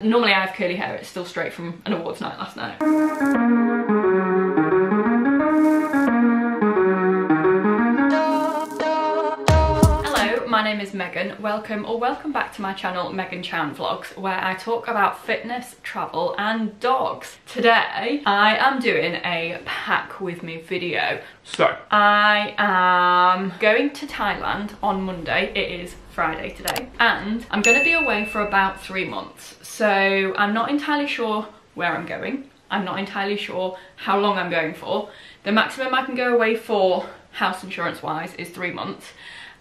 Normally I have curly hair, it's still straight from an awards night last night. My name is Megan. Welcome back to my channel Megan Chan Vlogs, where I talk about fitness, travel and dogs. Today I am doing a pack with me video. So I am going to Thailand on Monday. It is Friday today, and I'm going to be away for about 3 months. So I'm not entirely sure where I'm going. I'm not entirely sure how long I'm going for. The maximum I can go away for house insurance wise is 3 months.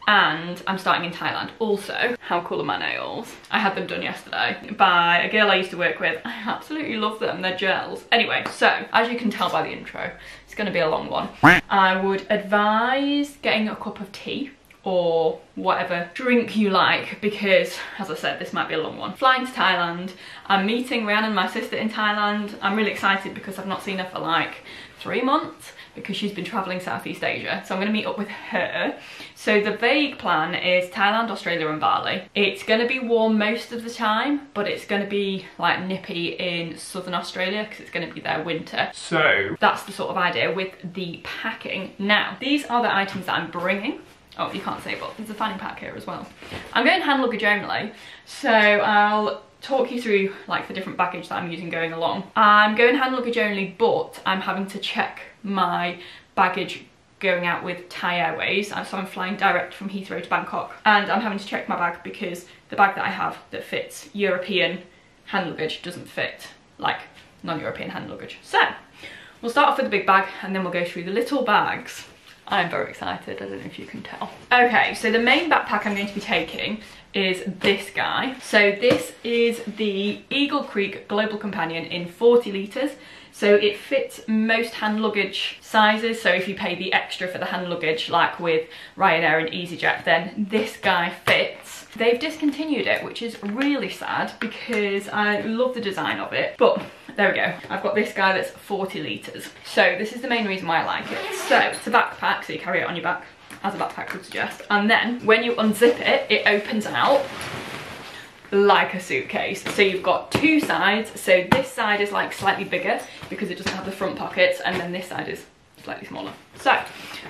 And I'm starting in Thailand. Also, how cool are my nails? I had them done yesterday by a girl I used to work with. I absolutely love them, they're gels. Anyway, so as you can tell by the intro, it's gonna be a long one. I would advise getting a cup of tea or whatever drink you like, because as I said, this might be a long one. Flying to Thailand, I'm meeting Rhiannon, my sister, in Thailand. I'm really excited because I've not seen her for like 3 months because she's been traveling Southeast Asia. So I'm gonna meet up with her. So the vague plan is Thailand, Australia and Bali. It's gonna be warm most of the time, but it's gonna be like nippy in southern Australia because it's gonna be their winter. So that's the sort of idea with the packing. Now, these are the items that I'm bringing. Oh, you can't see, but there's a fanny pack here as well. I'm going hand luggage only, so I'll talk you through like the different baggage that I'm using going along. I'm going hand luggage only, but I'm having to check my baggage going out with Thai Airways. So I'm flying direct from Heathrow to Bangkok, and I'm having to check my bag because the bag that I have that fits European hand luggage doesn't fit like non-European hand luggage. So we'll start off with the big bag and then we'll go through the little bags. I'm very excited, I don't know if you can tell. Okay, so the main backpack I'm going to be taking is this guy. So this is the Eagle Creek Global Companion in 40 litres. So it fits most hand luggage sizes. So if you pay the extra for the hand luggage, like with Ryanair and EasyJet, then this guy fits. They've discontinued it, which is really sad because I love the design of it, but there we go. I've got this guy that's 40 litres. So this is the main reason why I like it. So it's a backpack, so you carry it on your back, as a backpack would suggest. And then when you unzip it, it opens out like a suitcase. So you've got two sides. So this side is like slightly bigger because it doesn't have the front pockets, and then this side is slightly smaller. So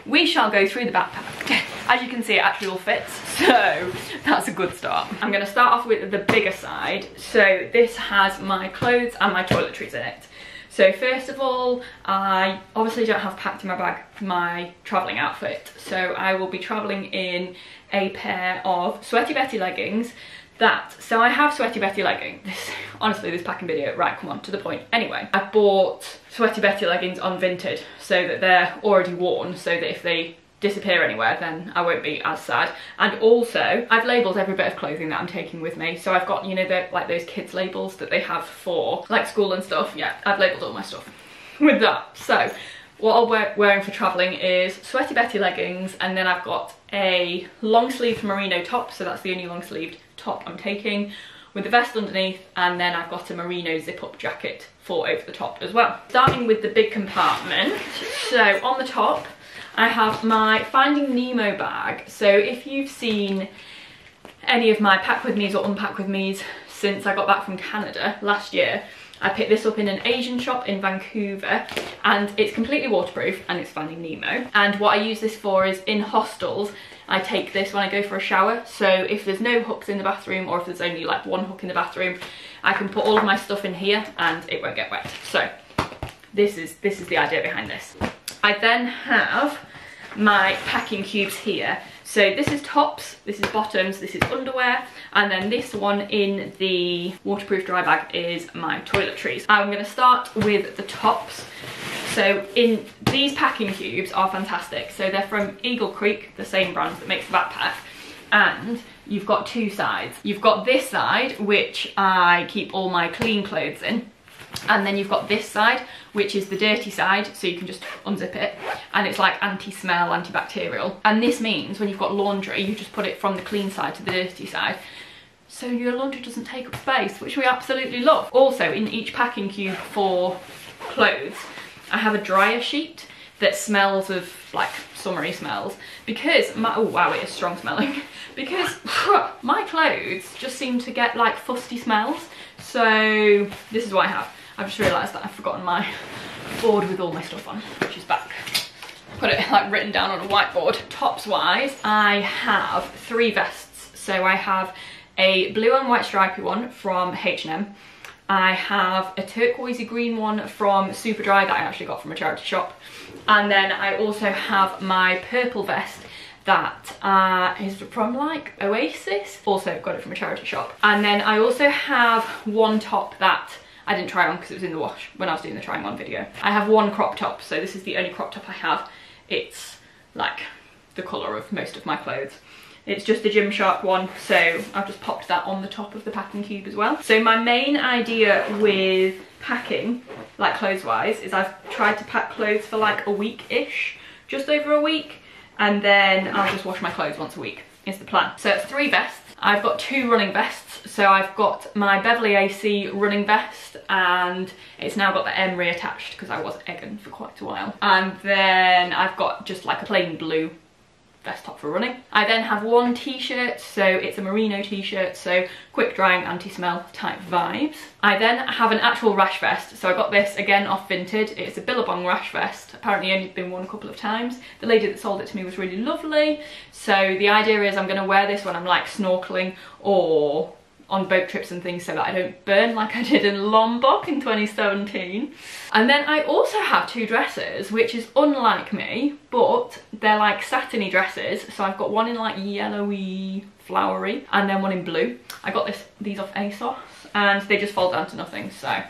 we shall go through the backpack. As you can see, it actually all fits, so that's a good start. I'm going to start off with the bigger side. So this has my clothes and my toiletries in it. So first of all, I obviously don't have packed in my bag my travelling outfit. So I will be travelling in a pair of Sweaty Betty leggings. So I have Sweaty Betty leggings. Honestly, this packing video, right, come on, to the point. Anyway, I bought Sweaty Betty leggings on Vinted so that they're already worn, so that if they disappear anywhere, then I won't be as sad. And also, I've labelled every bit of clothing that I'm taking with me. So I've got, you know, like those kids labels that they have for like school and stuff. Yeah, I've labelled all my stuff with that. So what I'm wearing for travelling is Sweaty Betty leggings, and then I've got a long sleeved merino top, so that's the only long sleeved top I'm taking, with the vest underneath, and then I've got a merino zip up jacket for over the top as well. Starting with the big compartment, so on the top I have my Finding Nemo bag. So if you've seen any of my pack with me's or unpack with me's since I got back from Canada last year, I picked this up in an Asian shop in Vancouver, and it's completely waterproof and it's Finding Nemo. And what I use this for is in hostels, I take this when I go for a shower. So if there's no hooks in the bathroom, or if there's only like one hook in the bathroom, I can put all of my stuff in here and it won't get wet. So this is the idea behind this. I then have my packing cubes here. So this is tops, this is bottoms, this is underwear, and then this one in the waterproof dry bag is my toiletries. I'm going to start with the tops. So these packing cubes are fantastic. So they're from Eagle Creek, the same brand that makes the backpack, and you've got two sides. You've got this side, which I keep all my clean clothes in, and then you've got this side, which is the dirty side, so you can just unzip it, and it's like anti-smell, antibacterial. And this means when you've got laundry, you just put it from the clean side to the dirty side, so your laundry doesn't take up space, which we absolutely love. Also, in each packing cube for clothes, I have a dryer sheet that smells of like summery smells, because oh wow, it is strong smelling, because my clothes just seem to get like fusty smells. So this is what I have. I've just realised that I've forgotten my board with all my stuff on, which is back. Got it like written down on a whiteboard. Tops wise, I have 3 vests. So I have a blue and white stripy one from H&M. I have a turquoisey green one from Superdry that I actually got from a charity shop. And then I also have my purple vest that is from like Oasis. Also got it from a charity shop. And then I also have one top that I didn't try on because it was in the wash when I was doing the trying on video. I have one crop top, so this is the only crop top I have. It's like the colour of most of my clothes. It's just a Gymshark one, so I've just popped that on the top of the packing cube as well. So my main idea with packing, like clothes wise, is I've tried to pack clothes for like a week-ish, just over a week, and then I'll just wash my clothes once a week, is the plan. So it's 3 vests. I've got 2 running vests. So I've got my Beverly AC running vest, and it's now got the M reattached because I was egging for quite a while. And then I've got just like a plain blue vest top for running. I then have one t-shirt, so it's a merino t-shirt, so quick drying, anti-smell type vibes. I then have an actual rash vest, so I got this again off Vinted. It's a Billabong rash vest, apparently only been worn a couple of times. The lady that sold it to me was really lovely, so the idea is I'm going to wear this when I'm like snorkeling or on boat trips and things so that I don't burn like I did in Lombok in 2017. And then I also have 2 dresses, which is unlike me, but they're like satiny dresses. So I've got one in like yellowy, flowery, and then one in blue. I got these off ASOS, and they just fold down to nothing, so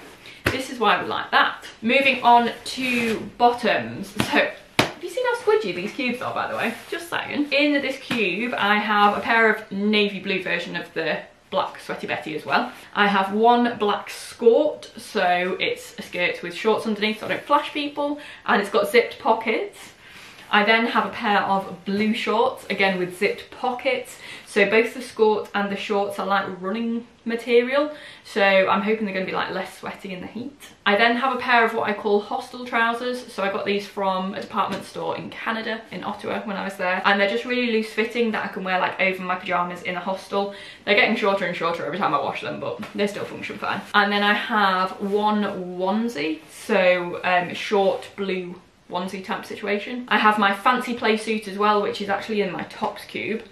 this is why we like that. Moving on to bottoms. So have you seen how squidgy these cubes are, by the way? Just saying. In this cube, I have a pair of navy blue version of the black Sweaty Betty as well. I have one black skirt, so it's a skirt with shorts underneath so I don't flash people, and it's got zipped pockets. I then have a pair of blue shorts, again with zipped pockets. So both the skirt and the shorts are like running material, so I'm hoping they're going to be like less sweaty in the heat. I then have a pair of what I call hostel trousers. So I got these from a department store in Canada, in Ottawa, when I was there, and they're just really loose fitting that I can wear like over my pyjamas in a hostel. They're getting shorter and shorter every time I wash them, but they still function fine. And then I have one onesie, so short blue onesie type situation. I have my fancy play suit as well, which is actually in my tops cube,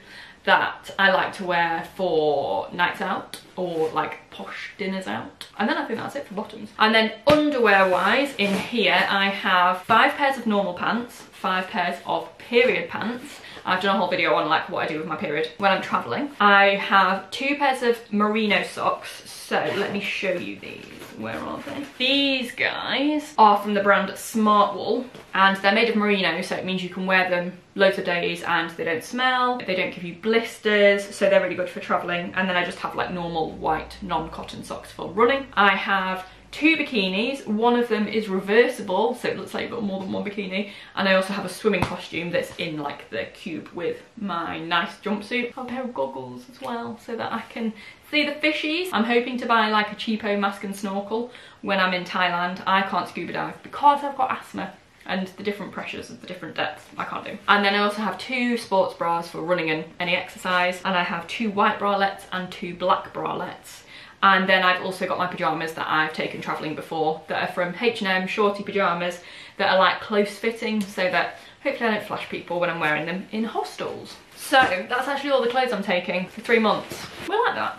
that I like to wear for nights out or like posh dinners out. And then I think that's it for bottoms. And then underwear wise, in here I have 5 pairs of normal pants, 5 pairs of period pants. I've done a whole video on like what I do with my period when I'm traveling. I have 2 pairs of merino socks. So let me show you these. Where are they? These guys are from the brand Smart Wool, and they're made of merino, so it means you can wear them loads of days and they don't smell, they don't give you blisters, so they're really good for traveling. And then I just have like normal white non-cotton socks for running. I have 2 bikinis. One of them is reversible, so it looks like you've got more than one bikini. And I also have a swimming costume that's in like the cube with my nice jumpsuit. I have a pair of goggles as well so that I can see the fishies. I'm hoping to buy like a cheapo mask and snorkel when I'm in Thailand. I can't scuba dive because I've got asthma, and the different pressures of the different depths I can't do. And then I also have 2 sports bras for running and any exercise, and I have 2 white bralettes and 2 black bralettes. And then I've also got my pyjamas that I've taken travelling before that are from H&M, shorty pyjamas that are like close fitting so that hopefully I don't flash people when I'm wearing them in hostels. So that's actually all the clothes I'm taking for 3 months. We like that.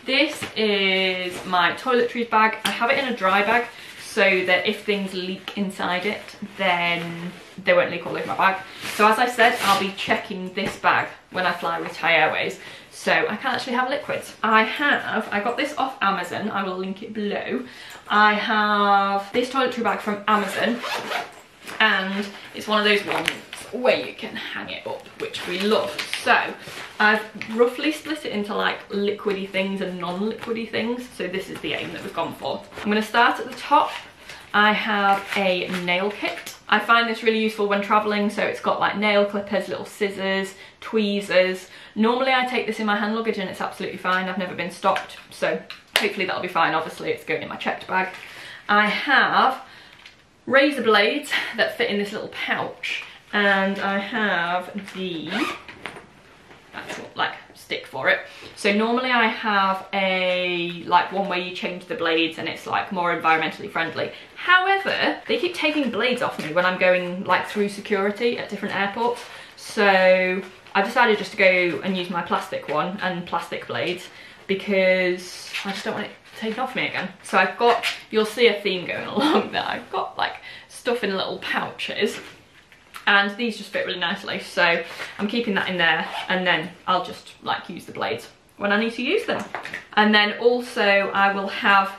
This is my toiletries bag. I have it in a dry bag so that if things leak inside it, then they won't leak all over my bag. So as I said, I'll be checking this bag when I fly with Thai Airways, so I can actually have liquids. I got this off Amazon, I will link it below. I have this toiletry bag from Amazon, and it's one of those ones where you can hang it up, which we love. So I've roughly split it into like liquidy things and non-liquidy things, so this is the aim that we've gone for. I'm going to start at the top. I have a nail kit. I find this really useful when traveling, so it's got like nail clippers, little scissors, tweezers. Normally I take this in my hand luggage and it's absolutely fine. I've never been stopped, so hopefully that'll be fine. Obviously it's going in my checked bag. I have razor blades that fit in this little pouch, and I have the actual like stick for it. So normally I have a like one where you change the blades and it's like more environmentally friendly. However, they keep taking blades off me when I'm going like through security at different airports. So I decided just to go and use my plastic one and plastic blades because I just don't want it taken off me again. So I've got, you'll see a theme going along there. I've got like stuff in little pouches and these just fit really nicely. So I'm keeping that in there and then I'll just like use the blades when I need to use them. And then also I will have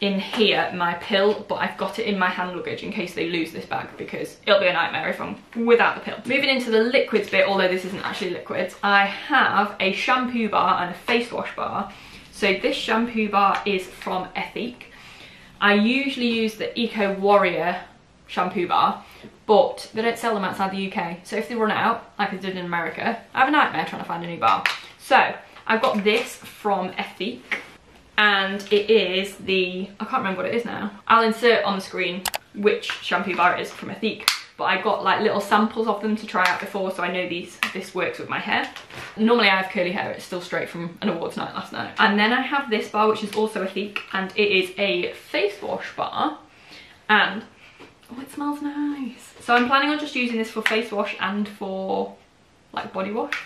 in here my pill, but I've got it in my hand luggage in case they lose this bag because it'll be a nightmare if I'm without the pill. Moving into the liquids bit, although this isn't actually liquids, I have a shampoo bar and a face wash bar. So this shampoo bar is from Ethique. I usually use the Eco Warrior shampoo bar, but they don't sell them outside the UK. So if they run out, like I did in America, I have a nightmare trying to find a new bar. So I've got this from Ethique and it is the, I can't remember what it is now. I'll insert on the screen which shampoo bar it is from Ethique. But I got like little samples of them to try out before, so I know this works with my hair. Normally I have curly hair, it's still straight from an awards night last night. And then I have this bar, which is also Ethique, and it is a face wash bar. And, oh, it smells nice. So I'm planning on just using this for face wash and for like body wash.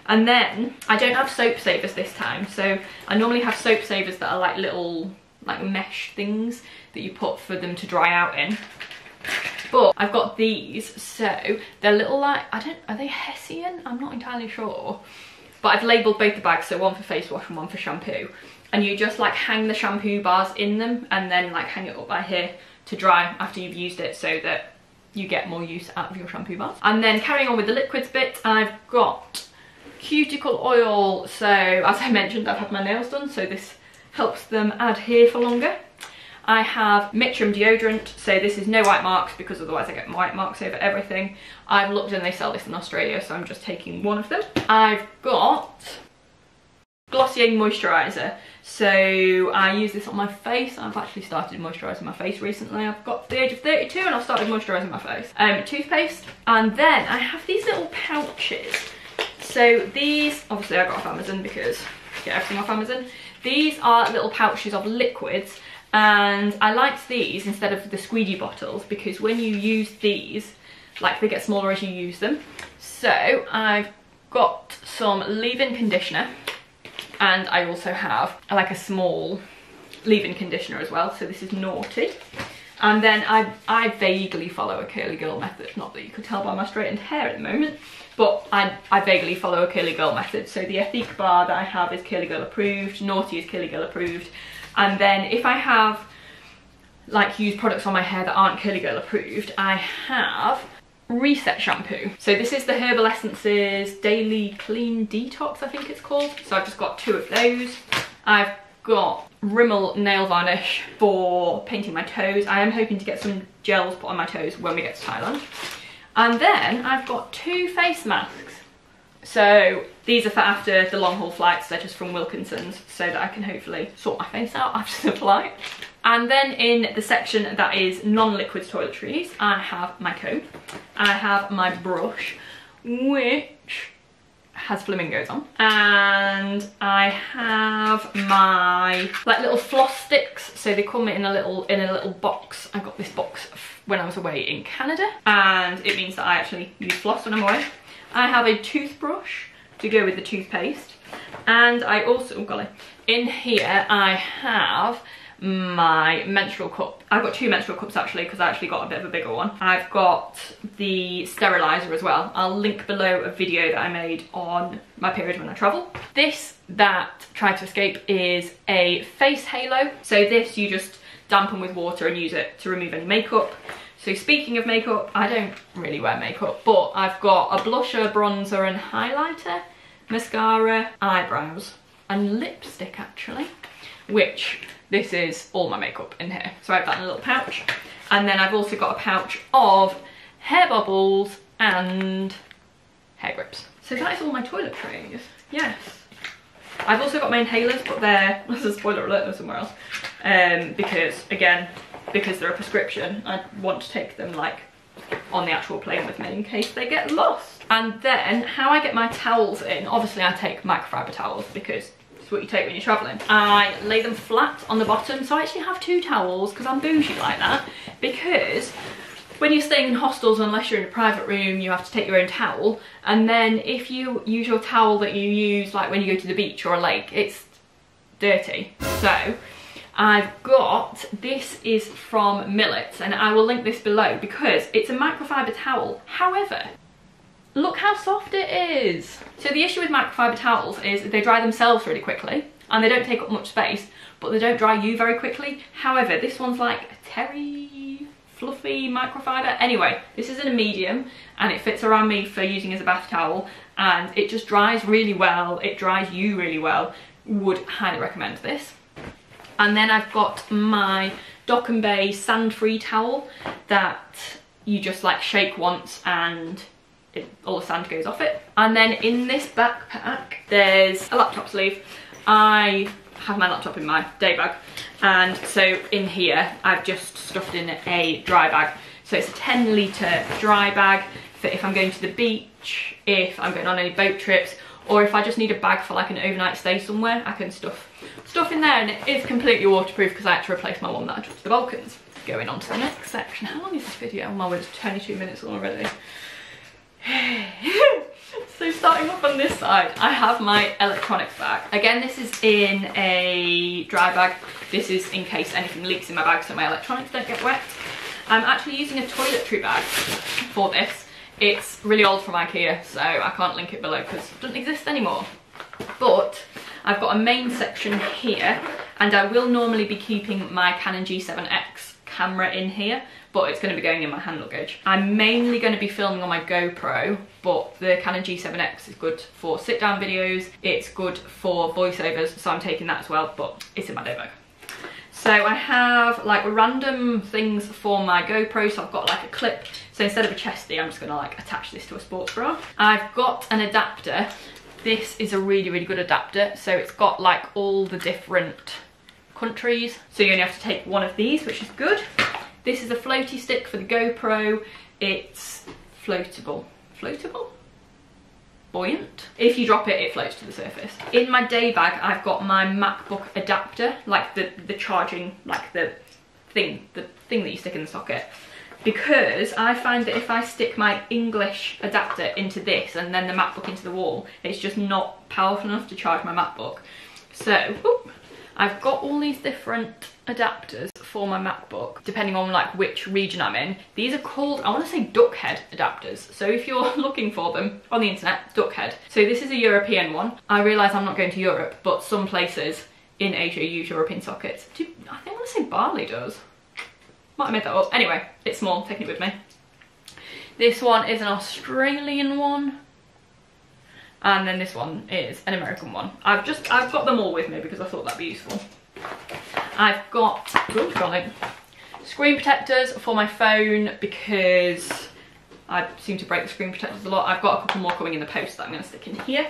And then I don't have soap savers this time, so I normally have soap savers that are like little like mesh things that you put for them to dry out in. But I've got these, so they're little like, are they Hessian? I'm not entirely sure. But I've labelled both the bags, so one for face wash and one for shampoo. And you just like hang the shampoo bars in them and then like hang it up by here to dry after you've used it so that you get more use out of your shampoo bars. And then carrying on with the liquids bit, I've got cuticle oil. So as I mentioned, I've had my nails done, so this helps them adhere for longer. I have Mitchum deodorant, so this is no white marks because otherwise I get white marks over everything. I've looked and they sell this in Australia, so I'm just taking one of them. I've got Glossier moisturiser, so I use this on my face. I've actually started moisturising my face recently. I've got to the age of 32 and I've started moisturising my face. Toothpaste, and then I have these little pouches. So these, obviously I got off Amazon because I get everything off Amazon. These are little pouches of liquids. And I liked these instead of the squeegee bottles because when you use these, like they get smaller as you use them. So I've got some leave-in conditioner and I also have like a small leave-in conditioner as well. So this is Naughty. And then I vaguely follow a curly girl method. Not that you could tell by my straightened hair at the moment, but I vaguely follow a curly girl method. So the Ethique bar that I have is curly girl approved, Naughty is curly girl approved. And then if I have like used products on my hair that aren't curly girl approved, I have Reset shampoo. So this is the Herbal Essences Daily Clean Detox, I think it's called. So I've just got 2 of those. I've got Rimmel nail varnish for painting my toes. I am hoping to get some gels put on my toes when we get to Thailand. And then I've got 2 face masks. So these are for after the long haul flights, they're just from Wilkinson's, so that I can hopefully sort my face out after the flight. And then in the section that is non-liquids toiletries, I have my comb, I have my brush, which has flamingos on, and I have my like little floss sticks. So they come in a little box. I got this box when I was away in Canada, and it means that I actually use floss when I'm away. I have a toothbrush to go with the toothpaste, and I also, oh golly, in here I have my menstrual cup. I've got 2 menstrual cups actually because I actually got a bit of a bigger one. I've got the steriliser as well. I'll link below a video that I made on my period when I travel. This that tried to escape is a face halo. So this you just dampen with water and use it to remove any makeup. So speaking of makeup, I don't really wear makeup, but I've got a blusher, bronzer and highlighter, mascara, eyebrows and lipstick actually, which this is all my makeup in here. So I have that in a little pouch. And then I've also got a pouch of hair bubbles and hair grips. So that is all my toiletries, yes. I've also got my inhalers, but they're, there's a spoiler alert, they're somewhere else. Because again, because they're a prescription, I want to take them like on the actual plane with me in case they get lost. And then how I get my towels in, obviously I take microfiber towels because it's what you take when you're traveling. I lay them flat on the bottom, so I actually have 2 towels because I'm bougie like that, because when you're staying in hostels, unless you're in a private room, you have to take your own towel, and then if you use your towel that you use like when you go to the beach or a lake, it's dirty. So I've got, this is from Millets, and I will link this below because it's a microfiber towel. However, look how soft it is. So the issue with microfiber towels is they dry themselves really quickly and they don't take up much space, but they don't dry you very quickly. However, this one's like a terry, fluffy microfiber. Anyway, this is in a medium and it fits around me for using as a bath towel, and it just dries really well. It dries you really well. Would highly recommend this. And then I've got my Dock and Bay sand-free towel that you just like shake once and all the sand goes off it. And then in this backpack there's a laptop sleeve. I have my laptop in my day bag, and so in here I've just stuffed in a dry bag. So it's a 10-litre dry bag for if I'm going to the beach, if I'm going on any boat trips, or if I just need a bag for like an overnight stay somewhere. I can stuff in there, and it is completely waterproof because I had to replace my one that I took to the Balkans. Going on to the next section. How long is this video? Oh my word, it's 22 minutes already. So starting off on this side, I have my electronics bag. Again, this is in a dry bag. This is in case anything leaks in my bag so my electronics don't get wet. I'm actually using a toiletry bag for this. It's really old from IKEA, so I can't link it below because it doesn't exist anymore. But I've got a main section here, and I will normally be keeping my Canon G7X camera in here, but it's going to be going in my hand luggage. I'm mainly going to be filming on my GoPro, but the Canon G7X is good for sit down videos, it's good for voiceovers, so I'm taking that as well, but it's in my day bag. So I have like random things for my GoPro, so I've got like a clip, so instead of a chesty I'm just going to like attach this to a sports bra. I've got an adapter. This is a really, really good adapter, so it's got like all the different countries, so you only have to take one of these, which is good. This is a floaty stick for the GoPro. It's floatable, buoyant. If you drop it, it floats to the surface. In my day bag, I've got my MacBook adapter, like the charging, like the thing that you stick in the socket. Because I find that if I stick my English adapter into this and then the MacBook into the wall, it's just not powerful enough to charge my MacBook. So, I've got all these different adapters for my MacBook, depending on like which region I'm in. These are called, I want to say duck head adapters. So if you're looking for them on the internet, duck head. So this is a European one. I realise I'm not going to Europe, but some places in Asia use European sockets. I think I want to say Bali does. Might have made that up. Anyway, it's small, I'm taking it with me. This one is an Australian one. And then this one is an American one. I've got them all with me because I thought that'd be useful. I've got screen protectors for my phone because I seem to break the screen protectors a lot. I've got a couple more coming in the post that I'm going to stick in here.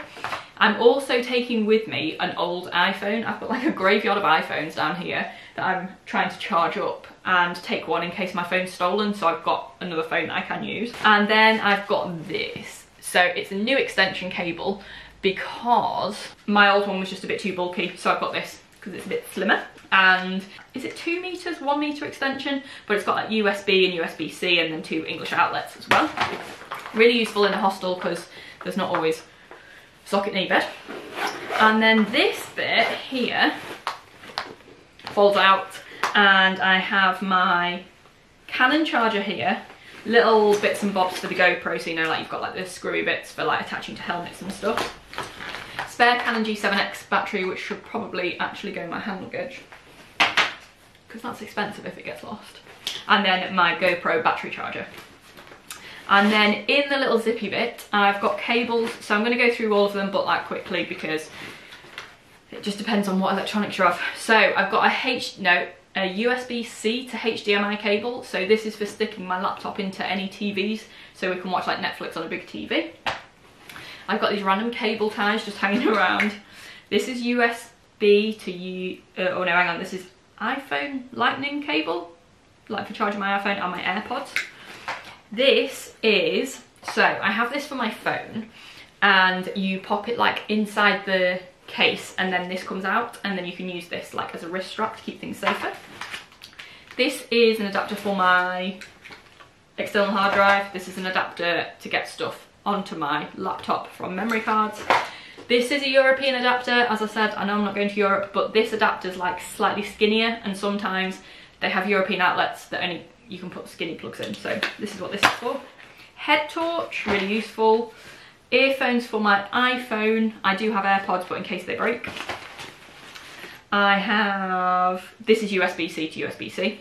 I'm also taking with me an old iPhone. I've got like a graveyard of iPhones down here that I'm trying to charge up and take one in case my phone's stolen, so I've got another phone that I can use. And then I've got this. So it's a new extension cable because my old one was just a bit too bulky, so I've got this because it's a bit slimmer. And is it 2 meters, 1 meter extension? But it's got like USB and USB-C and then 2 English outlets as well. Really useful in a hostel because there's not always socket near bed. And then this bit here folds out, and I have my Canon charger here. Little bits and bobs for the GoPro, so you know, like you've got like the screwy bits for like attaching to helmets and stuff. Spare Canon G7X battery, which should probably actually go in my hand luggage because that's expensive if it gets lost. And then my GoPro battery charger. And then in the little zippy bit, I've got cables, so I'm going to go through all of them, but like quickly because it just depends on what electronics you have. So I've got a USB-C to HDMI cable, so this is for sticking my laptop into any TVs so we can watch like Netflix on a big TV. I've got these random cable ties just hanging around. This is USB to oh no, hang on, this is iPhone lightning cable, like for charging my iPhone and my AirPods. This is, so I have this for my phone, and you pop it like inside the case, and then this comes out, and then you can use this like as a wrist strap to keep things safer. This is an adapter for my external hard drive. This is an adapter to get stuff onto my laptop from memory cards. This is a European adapter. As I said, I know I'm not going to Europe, but this adapter is like slightly skinnier, and sometimes they have European outlets that only you can put skinny plugs in. So this is what this is for. Head torch, really useful. Earphones for my iPhone. I do have AirPods, but in case they break. I have, this is USB-C to USB-C.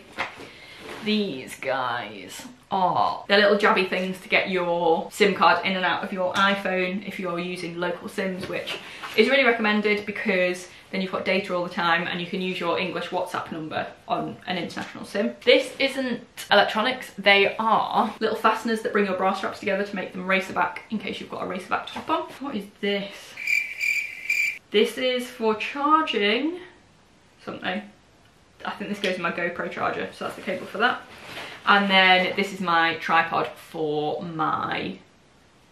These guys are, they're little jabby things to get your SIM card in and out of your iPhone if you're using local SIMs, which is really recommended because then you've got data all the time and you can use your English WhatsApp number on an international SIM. This isn't electronics, they are little fasteners that bring your bra straps together to make them racer back in case you've got a racer back top on. What is this? This is for charging something. I think this goes in my GoPro charger, so that's the cable for that. And then this is my tripod for my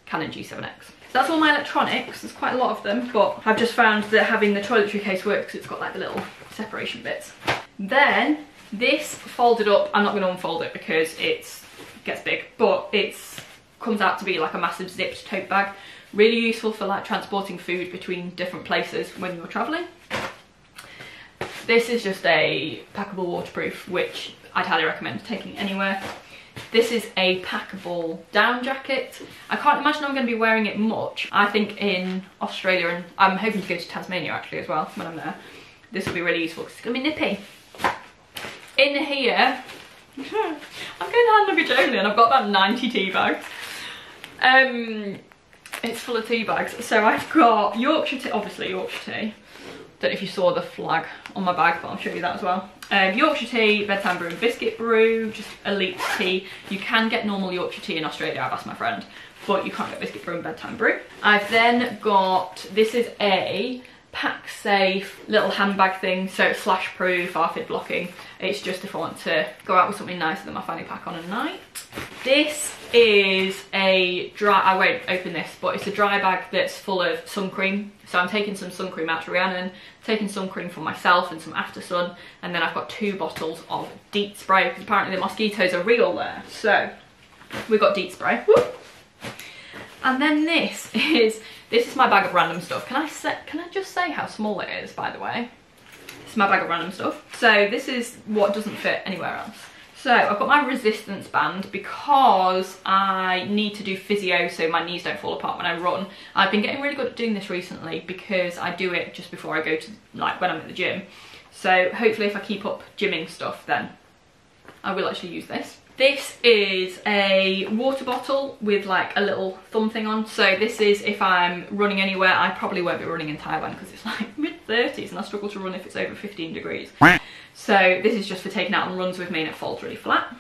Canon G7X. So that's all my electronics. There's quite a lot of them, but I've just found that having the toiletry case works because it's got like the little separation bits. Then this folded up, I'm not going to unfold it because it gets big, but it comes out to be like a massive zipped tote bag. Really useful for like transporting food between different places when you're traveling. This is just a Packable waterproof, which I'd highly recommend taking anywhere. This is a Packable down jacket. I can't imagine I'm going to be wearing it much. I think in Australia, and I'm hoping to go to Tasmania actually as well when I'm there, this will be really useful because it's going to be nippy. In here, I'm going hand luggage only and I've got about 90 tea bags. It's full of tea bags. So I've got Yorkshire tea, obviously Yorkshire tea. Don't know if you saw the flag on my bag, but I'll show you that as well. Yorkshire tea, bedtime brew and biscuit brew, just elite tea. You can get normal Yorkshire tea in Australia, I've asked my friend, but you can't get biscuit brew and bedtime brew. I've then got, this is a pack safe little handbag thing, so it's slash proof, ARFID blocking. It's just if I want to go out with something nicer than my fanny pack on a night. This is a dry, I won't open this, but it's a dry bag that's full of sun cream. So I'm taking some sun cream out to Rhiannon, taking sun cream for myself and some after sun, and then I've got 2 bottles of DEET spray because apparently the mosquitoes are real there. So we've got DEET spray. Woo! And then this is my bag of random stuff. Can I just say how small it is, by the way? This is my bag of random stuff. So this is what doesn't fit anywhere else. So I've got my resistance band because I need to do physio so my knees don't fall apart when I run. I've been getting really good at doing this recently because I do it just before I go to, like when I'm at the gym. So hopefully if I keep up gymming stuff, then I will actually use this. This is a water bottle with like a little thumb thing on. So this is if I'm running anywhere. I probably won't be running in Thailand because it's like mid-30s and I struggle to run if it's over 15 degrees. So this is just for taking out on runs with me and it falls really flat.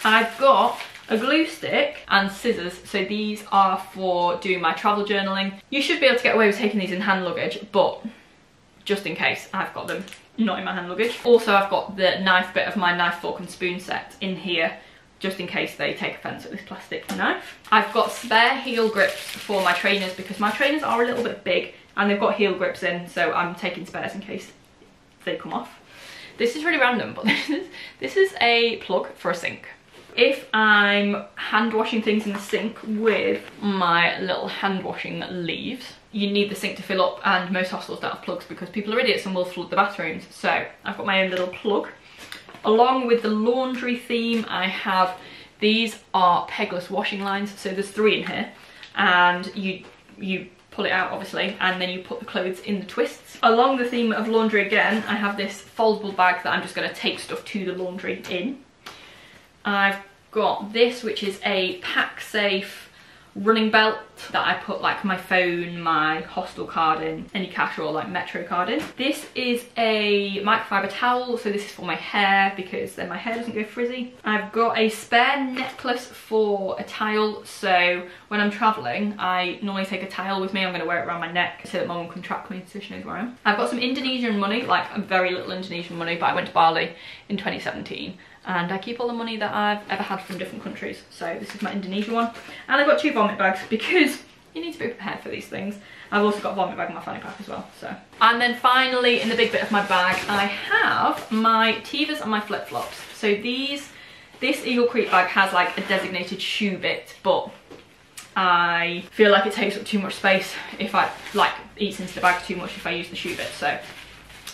I've got a glue stick and scissors. So these are for doing my travel journaling. You should be able to get away with taking these in hand luggage, but just in case, I've got them not in my hand luggage. Also, I've got the knife bit of my knife, fork and spoon set in here, just in case they take offence at this plastic knife. I've got spare heel grips for my trainers because my trainers are a little bit big and they've got heel grips in, so I'm taking spares in case they come off. This is really random, but this is a plug for a sink. If I'm hand washing things in the sink with my little hand washing leaves, you need the sink to fill up, and most hostels don't have plugs because people are idiots and will flood the bathrooms. So I've got my own little plug. Along with the laundry theme, I have, these are pegless washing lines. So there's 3 in here, and you pull it out obviously, and then you put the clothes in the twists. Along the theme of laundry again, I have this foldable bag that I'm just going to take stuff to the laundry in. I've got this, which is a pack safe running belt that I put like my phone, my hostel card in, any cash or like metro card in. This is a microfiber towel, so this is for my hair because then my hair doesn't go frizzy. I've got a spare necklace for a towel, so when I'm travelling I normally take a towel with me. I'm going to wear it around my neck so that my mum can track me so she knows where I am. I've got some Indonesian money, like very little Indonesian money, but I went to Bali in 2017 and I keep all the money that I've ever had from different countries. So this is my Indonesia one, and I've got 2 vomit bags because you need to be prepared for these things. I've also got a vomit bag in my fanny pack as well. So, and then finally in the big bit of my bag, I have my Tevas and my flip-flops. So this Eagle Creek bag has like a designated shoe bit, but I feel like it takes up too much space if I like eats into the bag too much if I use the shoe bit. So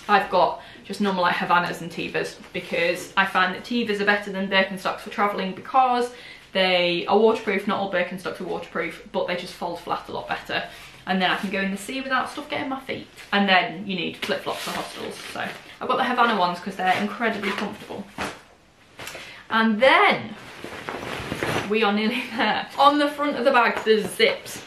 I've got just normal like Havanas and Tevas, because I find that Tevas are better than Birkenstocks for travelling because they are waterproof. Not all Birkenstocks are waterproof, but they just fold flat a lot better. And then I can go in the sea without stuff getting my feet. And then you need flip-flops for hostels. So I've got the Havana ones because they're incredibly comfortable. And then we are nearly there. On the front of the bag there's zips.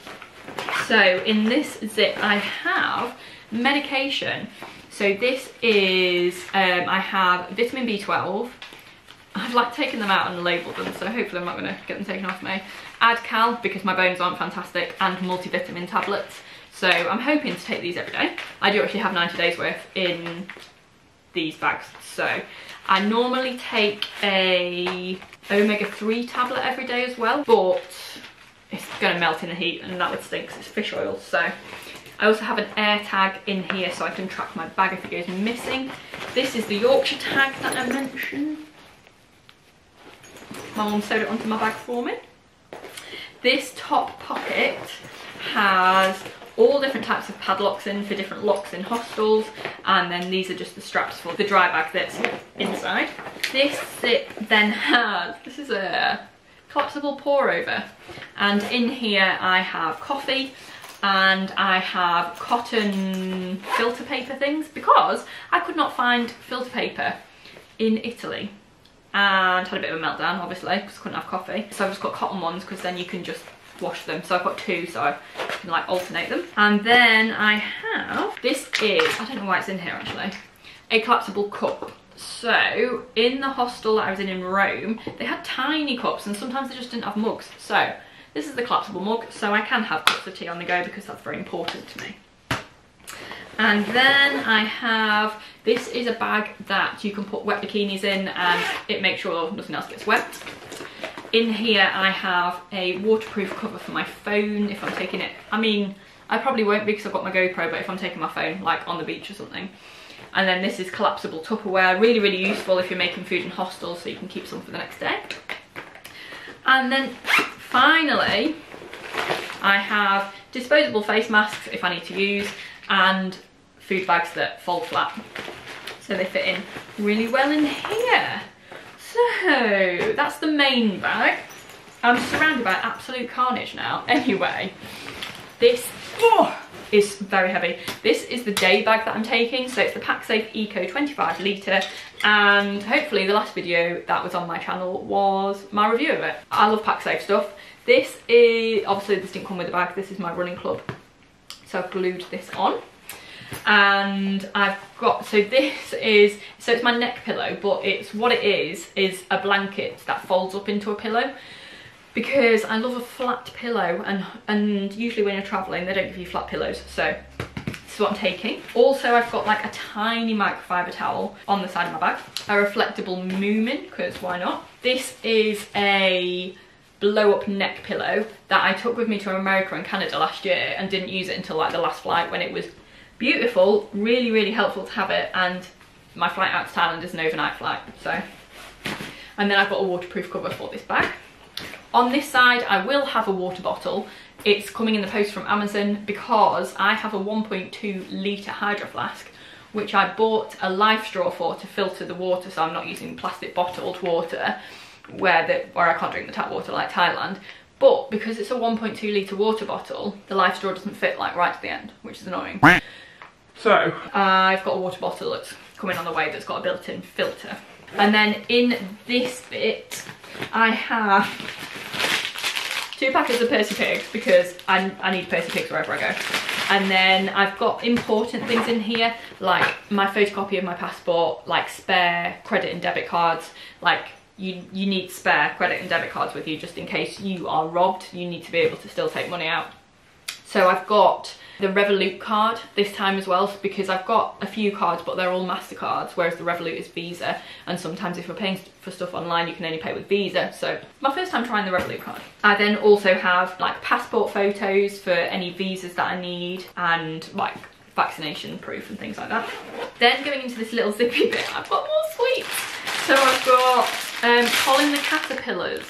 So in this zip I have medication. So this is, I have vitamin B12. I've like taken them out and labelled them, so hopefully I'm not going to get them taken off me. Adcal, because my bones aren't fantastic, and multivitamin tablets. So I'm hoping to take these every day. I do actually have 90 days worth in these bags. So I normally take a omega-3 tablet every day as well, but it's going to melt in the heat and that would stink because it's fish oil. So I also have an air tag in here so I can track my bag if it goes missing. This is the Yorkshire tag that I mentioned. My mum sewed it onto my bag for me. This top pocket has all different types of padlocks in for different locks in hostels, and then these are just the straps for the dry bag that's inside. This zip then has, this is a collapsible pour over, and in here I have coffee and I have cotton filter paper things because I could not find filter paper in Italy. And had a bit of a meltdown, obviously, because I couldn't have coffee. So I've just got cotton ones because then you can just wash them. So I've got 2, so I can like alternate them. And then I have, this is, I don't know why it's in here actually, a collapsible cup. So in the hostel that I was in Rome, they had tiny cups and sometimes they just didn't have mugs. So this is the collapsible mug, so I can have cups of tea on the go because that's very important to me. And then I have, this is a bag that you can put wet bikinis in and it makes sure nothing else gets wet. In here I have a waterproof cover for my phone if I'm taking it. I mean, I probably won't because I've got my GoPro, but if I'm taking my phone like on the beach or something. And then this is collapsible Tupperware, really, really useful if you're making food in hostels so you can keep some for the next day. And then finally, I have disposable face masks if I need to use, and food bags that fold flat. So they fit in really well in here. So that's the main bag. I'm surrounded by absolute carnage now. Anyway, this is very heavy. This is the day bag that I'm taking. So it's the PakSafe Eco 25 litre. And hopefully the last video that was on my channel was my review of it. I love PakSafe stuff. This is, obviously this didn't come with the bag. This is my running club. So I've glued this on. And I've got, so this is, so it's my neck pillow, but it's, what it is a blanket that folds up into a pillow, because I love a flat pillow, and usually when you're travelling they don't give you flat pillows, so this is what I'm taking. Also I've got like a tiny microfiber towel on the side of my bag, a reflectable Moomin, because why not. This is a blow up neck pillow that I took with me to America and Canada last year and didn't use it until like the last flight when it was beautiful. Really, really helpful to have it, and my flight out to Thailand is an overnight flight, so. And then I've got a waterproof cover for this bag. On this side I will have a water bottle. It's coming in the post from Amazon because I have a 1.2 litre hydro flask which I bought a life straw for to filter the water, so I'm not using plastic bottled water where I can't drink the tap water like Thailand. But because it's a 1.2 litre water bottle, the life straw doesn't fit like right to the end, which is annoying. So I've got a water bottle that's coming on the way that's got a built-in filter. And then in this bit I have 2 packets of Percy Pigs because I need Percy Pigs wherever I go. And then I've got important things in here, like my photocopy of my passport, like spare credit and debit cards. Like you need spare credit and debit cards with you just in case you are robbed. You need to be able to still take money out. So I've got the Revolut card this time as well, because I've got a few cards but they're all MasterCards, whereas the Revolut is Visa, and sometimes if you're paying for stuff online you can only pay with Visa. So my first time trying the Revolut card. I then also have like passport photos for any visas that I need, and like vaccination proof and things like that. Then going into this little zippy bit, I've got more sweets. So I've got Colin the Caterpillars.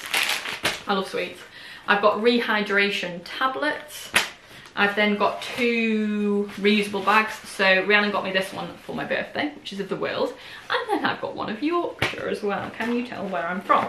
I love sweets. I've got rehydration tablets. I've then got 2 reusable bags. So Rhiannon got me this one for my birthday, which is of the world. And then I've got one of Yorkshire as well. Can you tell where I'm from?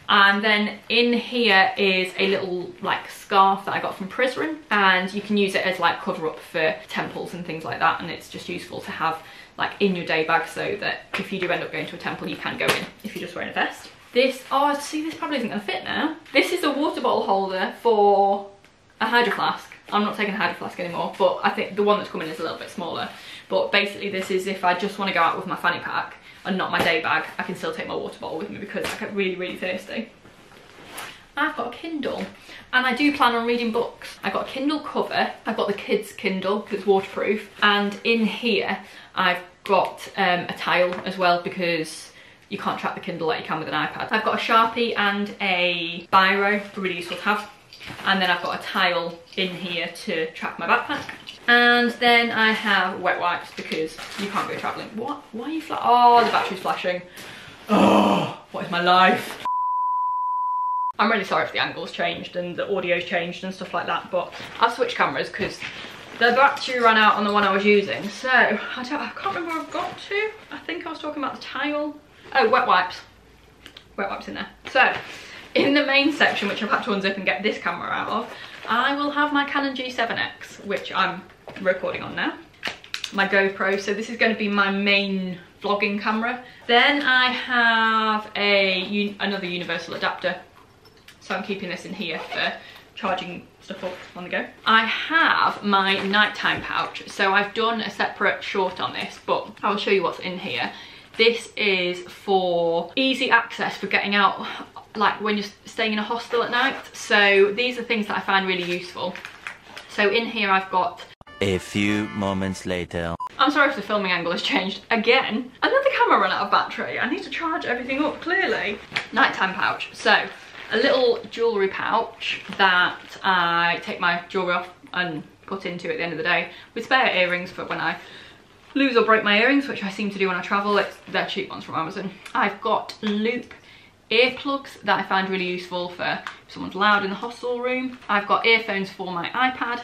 And then in here is a little like scarf that I got from Prizren, and you can use it as like cover up for temples and things like that, and it's just useful to have like in your day bag so that if you do end up going to a temple you can go in if you're just wearing a vest. This, oh see, this probably isn't going to fit now. This is a water bottle holder for a hydro flask. I'm not taking a hydro flask anymore, but I think the one that's coming is a little bit smaller. But basically this is if I just want to go out with my fanny pack and not my day bag, I can still take my water bottle with me because I get really, really thirsty. I've got a Kindle and I do plan on reading books. I've got a Kindle cover, I've got the kids Kindle because it's waterproof, and in here I've got a tile as well because you can't track the Kindle like you can with an iPad. I've got a Sharpie and a biro, really useful to have, and then I've got a tile in here to track my backpack. And then I have wet wipes because you can't go travelling. What? Why are you oh, the battery's flashing. Oh, what is my life? I'm really sorry if the angle's changed and the audio's changed and stuff like that, but I've switched cameras because the battery ran out on the one I was using. So, I can't remember where I've got to. I think I was talking about the tile. Oh, wet wipes. Wet wipes in there. So, in the main section, which I've had to unzip and get this camera out of, I will have my Canon G7X, which I'm recording on now. My GoPro, so this is going to be my main vlogging camera. Then I have another universal adapter, so I'm keeping this in here for charging stuff up on the go. I have my nighttime pouch, so I've done a separate short on this, but I'll show you what's in here. This is for easy access for getting out, like when you're staying in a hostel at night. So these are things that I find really useful. So in here I've got... A few moments later. I'm sorry if the filming angle has changed again. Another camera ran out of battery. I need to charge everything up, clearly. Nighttime pouch. So a little jewellery pouch that I take my jewellery off and put into at the end of the day, with spare earrings for when I lose or break my earrings, which I seem to do when I travel. They're cheap ones from Amazon. I've got loop earplugs that I find really useful for if someone's loud in the hostel room. I've got earphones for my iPad.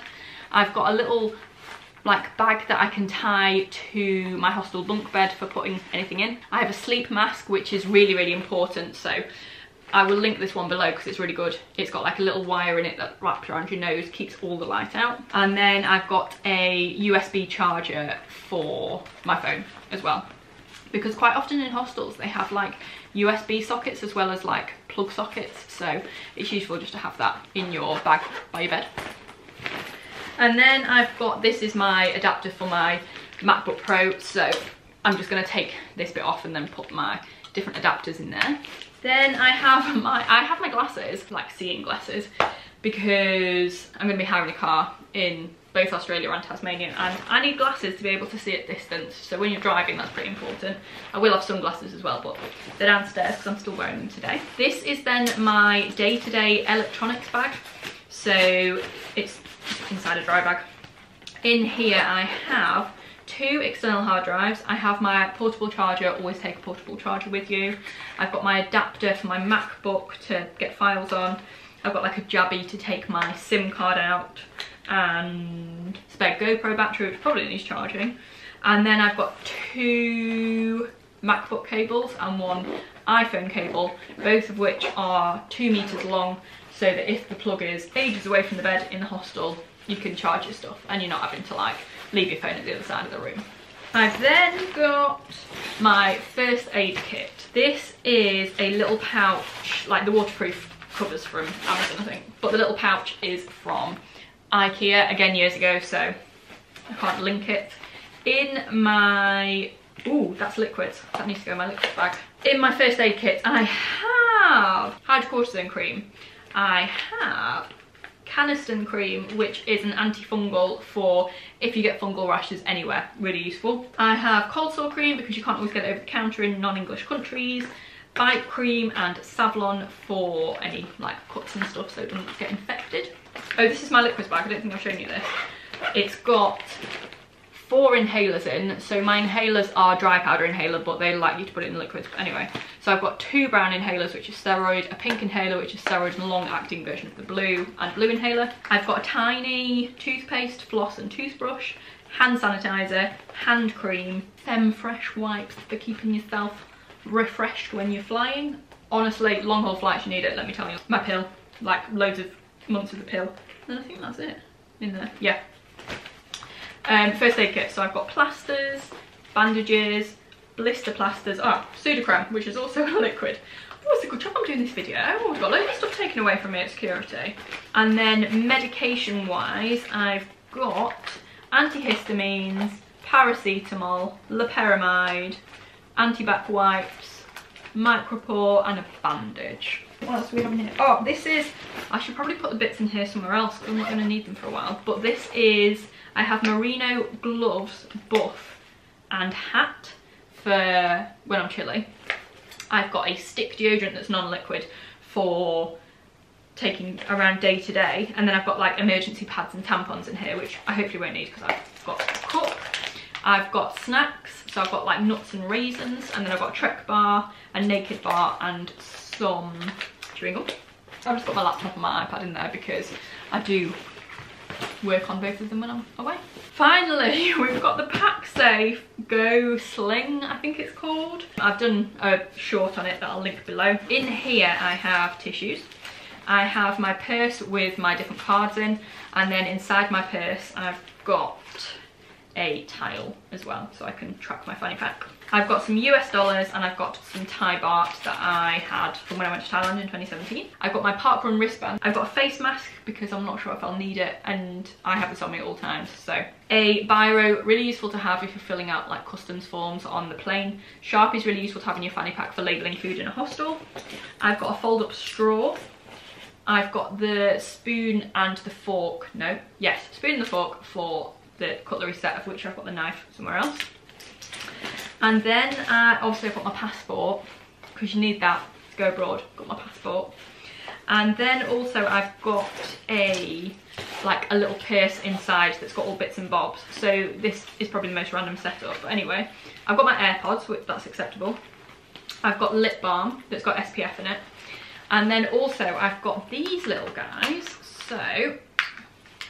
I've got a little like bag that I can tie to my hostel bunk bed for putting anything in. I have a sleep mask, which is really, really important, so I will link this one below because it's really good. It's got like a little wire in it that wraps around your nose, keeps all the light out. And then I've got a USB charger for my phone as well, because quite often in hostels they have like USB sockets as well as like plug sockets, so it's useful just to have that in your bag by your bed. And then I've got, this is my adapter for my MacBook Pro, so I'm just going to take this bit off and then put my different adapters in there. Then I have my glasses, like seeing glasses, because I'm going to be hiring a car in both Australia and Tasmania, and I need glasses to be able to see at distance, so when you're driving that's pretty important. I will have sunglasses as well, but they're downstairs because I'm still wearing them today. This is then my day-to-day electronics bag, so it's inside a dry bag. In here I have 2 external hard drives. I have my portable charger, always take a portable charger with you. I've got my adapter for my MacBook to get files on. I've got like a jabby to take my SIM card out, and spare GoPro battery, which probably needs charging. And then I've got 2 MacBook cables and 1 iPhone cable, both of which are 2 meters long, so that if the plug is ages away from the bed in the hostel, you can charge your stuff and you're not having to like leave your phone at the other side of the room. I've then got my first aid kit. This is a little pouch, like the waterproof covers from Amazon I think, but the little pouch is from IKEA, again years ago, so I can't link it. In my, ooh, that's liquids, that needs to go in my liquid bag. In my first aid kit I have hydrocortisone cream, I have Canesten cream, which is an antifungal for if you get fungal rashes anywhere, really useful. I have cold sore cream because you can't always get it over the counter in non-English countries. Bite cream and Savlon for any like cuts and stuff so it doesn't get infected. Oh, this is my liquids bag, I don't think I've shown you this. It's got 4 inhalers in, so my inhalers are dry powder inhaler, but they like you to put it in liquids. But anyway, so I've got 2 brown inhalers, which is steroid, a pink inhaler, which is steroid, and a long-acting version of the blue inhaler. I've got a tiny toothpaste, floss and toothbrush, hand sanitizer, hand cream, fresh wipes for keeping yourself refreshed when you're flying. Honestly, long haul flights, you need it, let me tell you. My pill, like loads of months of the pill. And I think that's it in there, yeah. First aid kit, so I've got plasters, bandages, blister plasters, pseudocreme, which is also a liquid. Oh, it's a good job I'm doing this video. Oh, I've got loads of stuff taken away from me at security. And then medication wise, I've got antihistamines, paracetamol, loperamide, antibac wipes, micropore and a bandage. What else do we have in here? Oh, this is, I should probably put the bits in here somewhere else because I'm not going to need them for a while. But this is, I have merino gloves, buff and hat for when I'm chilly. I've got a stick deodorant that's non-liquid for taking around day to day. And then I've got like emergency pads and tampons in here, which I hopefully won't need because I've got a cup. I've got snacks, so I've got like nuts and raisins, and then I've got a Trek bar, a Naked bar and some chewing gum. I've just got my laptop and my iPad in there because I do work on both of them when I'm away. Finally, we've got the PackSafe Go Sling, I think it's called. I've done a short on it that I'll link below. In here I have tissues. I have my purse with my different cards in, and then inside my purse I've got a tile as well so I can track my fanny pack. I've got some US dollars and I've got some Thai baht that I had from when I went to Thailand in 2017. I've got my parkrun wristband. I've got a face mask because I'm not sure if I'll need it, and I have this on me at all times. So a biro, really useful to have if you're filling out like customs forms on the plane. Sharpie is really useful to have in your fanny pack for labelling food in a hostel. I've got a fold up straw. I've got the spoon and the fork, spoon and the fork for the cutlery set, of which I've got the knife somewhere else. And then obviously I've got my passport because you need that to go abroad. Got my passport. And then also I've got a little purse inside that's got all bits and bobs. So this is probably the most random setup, but anyway, I've got my AirPods, which that's acceptable. I've got lip balm that's got SPF in it. And then also I've got these little guys. So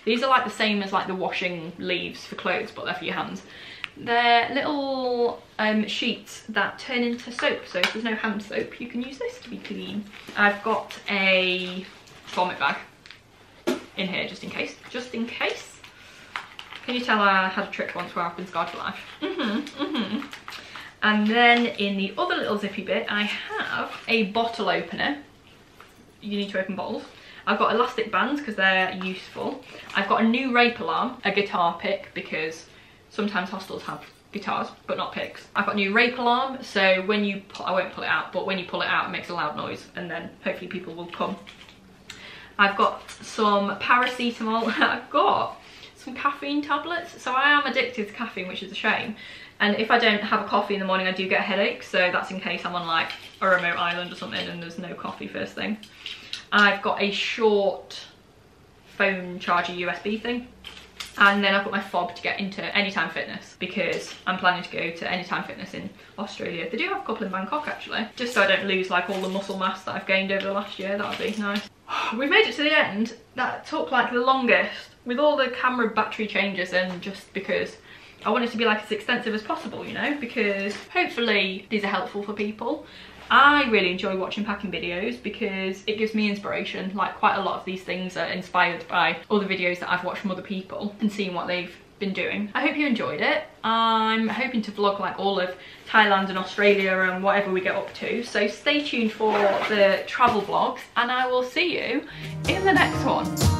these are like the same as like the washing leaves for clothes, but they're for your hands. They're little sheets that turn into soap, so if there's no hand soap you can use this to be clean. I've got a vomit bag in here just in case. Can you tell I had a trip once where I've been scarred for life? And then in the other little zippy bit I have a bottle opener. You need to open bottles. I've got elastic bands because they're useful. I've got a new rape alarm, a guitar pick because sometimes hostels have guitars but not picks. I've got a new rape alarm, so when you I won't pull it out, but when you pull it out it makes a loud noise and then hopefully people will come. I've got some paracetamol. I've got some caffeine tablets. So I am addicted to caffeine, which is a shame. And if I don't have a coffee in the morning I do get a headache, so that's in case I'm on like a remote island or something and there's no coffee first thing. I've got a short phone charger USB thing. And then I've got my fob to get into Anytime Fitness because I'm planning to go to Anytime Fitness in Australia. They do have a couple in Bangkok actually. Just so I don't lose like all the muscle mass that I've gained over the last year, that would be nice. We've made it to the end. That took like the longest with all the camera battery changes, and just because I want it to be like as extensive as possible, you know, because hopefully these are helpful for people. I really enjoy watching packing videos because it gives me inspiration. Like quite a lot of these things are inspired by other videos that I've watched from other people and seeing what they've been doing. I hope you enjoyed it. I'm hoping to vlog like all of Thailand and Australia and whatever we get up to. So stay tuned for the travel vlogs and I will see you in the next one.